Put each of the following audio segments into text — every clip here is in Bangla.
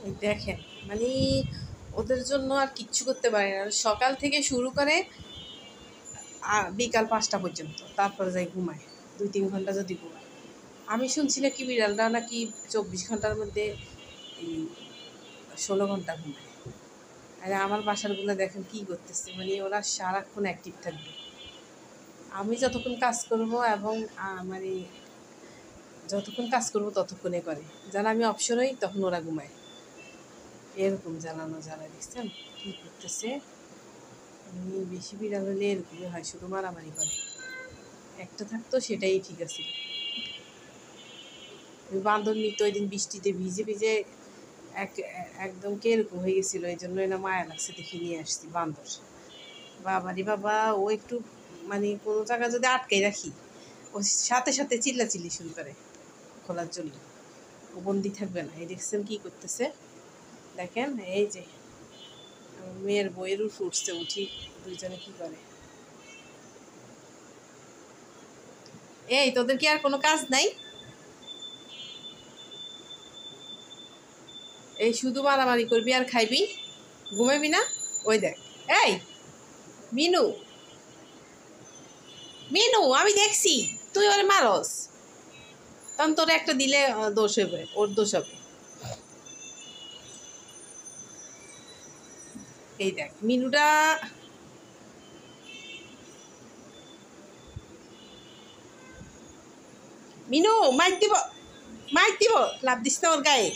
এই দেখেন মানে ওদের জন্য আর কিচ্ছু করতে পারে না, সকাল থেকে শুরু করে বিকাল 5টা পর্যন্ত, তারপরে যাই ঘুমায় 2-3 ঘন্টা যদি ঘুমায়। আমি শুনছি নাকি বিড়ালটা নাকি 24 ঘন্টার মধ্যে এই 16 ঘন্টা ঘুমায়। আর আমার বাসারগুলো দেখেন কি করতেছে, মানে ওরা সারাক্ষণ অ্যাক্টিভ থাকবে। আমি যতক্ষণ কাজ করব এবং মানে যতক্ষণ কাজ করব ততক্ষণে করে, যারা আমি অপশন হই তখন ওরা ঘুমায়। এরকম জ্বালানো জ্বালা দেখছেন কী করতেছে। বেশি বিড়াল হলে এরকমই হয়, শুধু মারামারি করে। একটা থাকতো সেটাই ঠিক আছে। ওই বান্দর নিত ওই দিন বৃষ্টিতে ভিজে ভিজে একদম এরকম হয়ে গেছিলো, এই জন্য না মায়া লাগছে দেখে নিয়ে আসছি বান্দর। বাবারি বাবা, ও একটু মানে কোনো জায়গা যদি আটকে রাখি ও সাথে সাথে চিল্লাচিল্লি শুরু করে খোলার জন্য, ও বন্দি থাকবে না। এই দেখছেন কী করতেছে, দেখেন এই যে মেয়ের বইয়ের উঠছে, উঠি দুইজনে কি করে। এই তোদের কি আর কোনো কাজ নাই? এই শুধু মারামারি করবি আর খাইবি, ঘুমাবি না? ওই দেখ, এই মিনু, মিনু আমি দেখছি তুই ওরে মারস, তখন তোর একটা দিলে দোষ হবে, ওর দোষ হবে। এই দেখ মিনুটা, মিনু মাইক দিব, মাইক দিব, লাভ দিস না ওর গায়ে।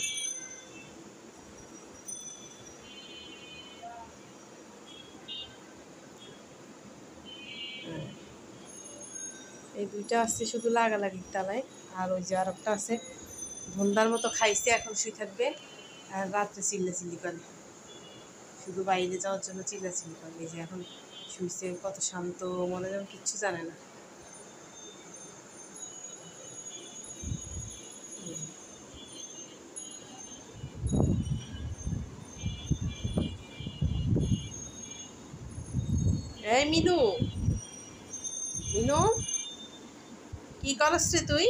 এই দুইটা আছে শুধু লাগালাগির তালায়, আর ওই যে আর একটা আছে ধন্দার মতো খাইছে, এখন শুয়ে থাকবে আর রাত্রে চিল্লাচিল্লি করে, শুধু বাইরে যাওয়ার জন্য চিল্লাচিল্লি করে। এই যে এখন শুইছে, কত শান্ত, মনে যেন কিচ্ছু জানে না। এই মিনু, মিনু কি করস রে তুই,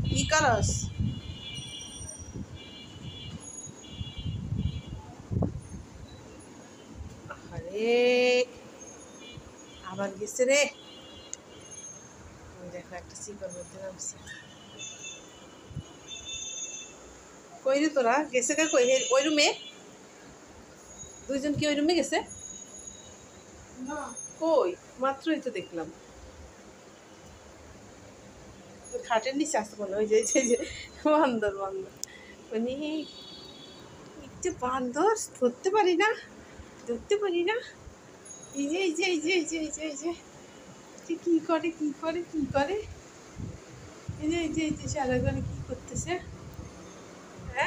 কি করস? আরে আবার গেছে রে, দেখো একটা চিপার মধ্যে নামছে। কই রে তোরা, গেছে কা কই? ওই রুমে দুইজন কি ওই রুমে গেছে? কই মাত্রই তো দেখলাম খাটের নিচে আসতে বলো। ওই যে বান্দর বান্দর, মানে একটু বান্দর ধরতে পারি না, ধরতে পারি না। এই যে এই যে এই যে এই যে এই যে এই যে কি করে কি করে কি করে, এই যে এই যে এই যে সারাক্ষণে কি করতেছে।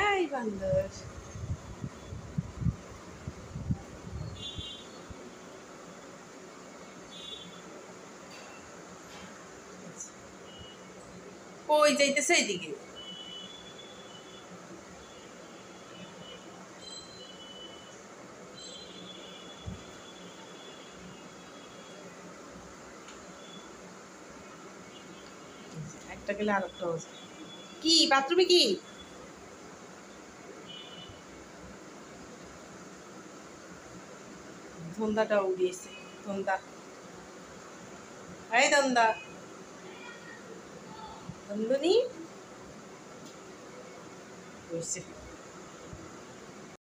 এই বান্দর, কই যাইতেছে এইদিকে। একটা গেলে আর একটা কি বাথরুমে কি ধন্দাটা উড়িয়েছে, ধন্দা। এই ধন্দা, ধন্দনি হয়েছে।